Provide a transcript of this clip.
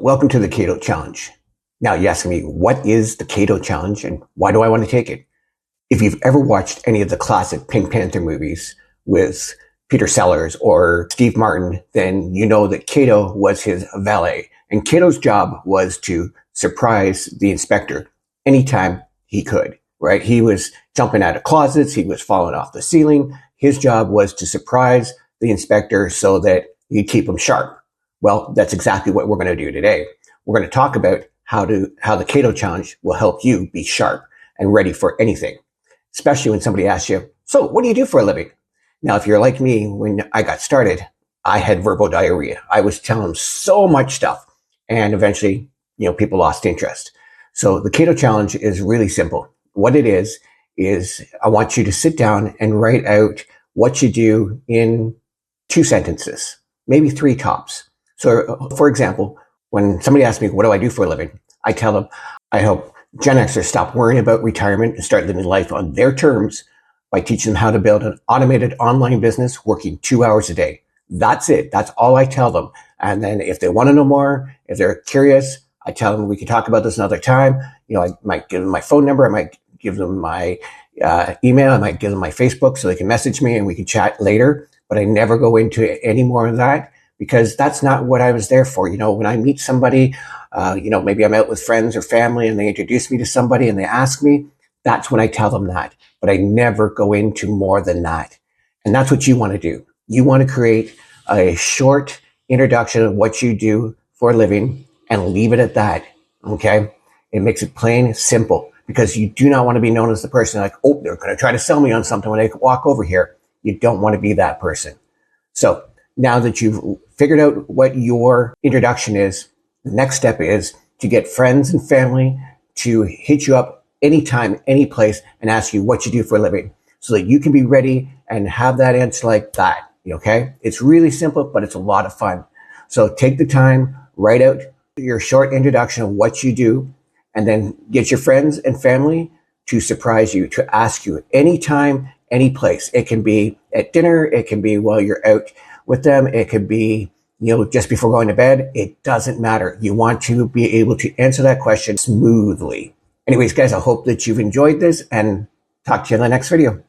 welcome to the Kato Challenge. Now, you ask me, what is the Kato Challenge and why do I want to take it? If you've ever watched any of the classic Pink Panther movies with Peter Sellers or Steve Martin, then you know that Kato was his valet. And Kato's job was to surprise the inspector anytime he could, right? He was jumping out of closets. He was falling off the ceiling. His job was to surprise the inspector so that he'd keep him sharp. Well, that's exactly what we're going to do today. We're going to talk about how the Kato Challenge will help you be sharp and ready for anything, especially when somebody asks you, so what do you do for a living? Now, if you're like me, when I got started, I had verbal diarrhea. I was telling them so much stuff, and eventually, people lost interest. So the Kato Challenge is really simple. What it is I want you to sit down and write out what you do in 2 sentences, maybe 3 tops. So, for example, when somebody asks me, what do I do for a living? I tell them, I help Gen Xers stop worrying about retirement and start living life on their terms by teaching them how to build an automated online business working 2 hours a day. That's it. That's all I tell them. And then if they want to know more, if they're curious, I tell them we can talk about this another time. I might give them my phone number. I might give them my email. I might give them my Facebook so they can message me and we can chat later. But I never go into any more of that, because that's not what I was there for. When I meet somebody, maybe I'm out with friends or family and they introduce me to somebody and they ask me, that's when I tell them that. But I never go into more than that. And that's what you want to do. You want to create a short introduction of what you do for a living and leave it at that. Okay? It makes it plain simple, because you do not want to be known as the person like, oh, they're going to try to sell me on something when they walk over here. You don't want to be that person. So now that you've figured out what your introduction is, the next step is to get friends and family to hit you up anytime, any place, and ask you what you do for a living so that you can be ready and have that answer like that. Okay? It's really simple, but it's a lot of fun. So take the time, write out your short introduction of what you do, and then get your friends and family to surprise you, to ask you anytime, any place. It can be at dinner. It can be while you're out with them. It could be, just before going to bed. It doesn't matter. You want to be able to answer that question smoothly. Anyways, guys, I hope that you've enjoyed this and talk to you in the next video.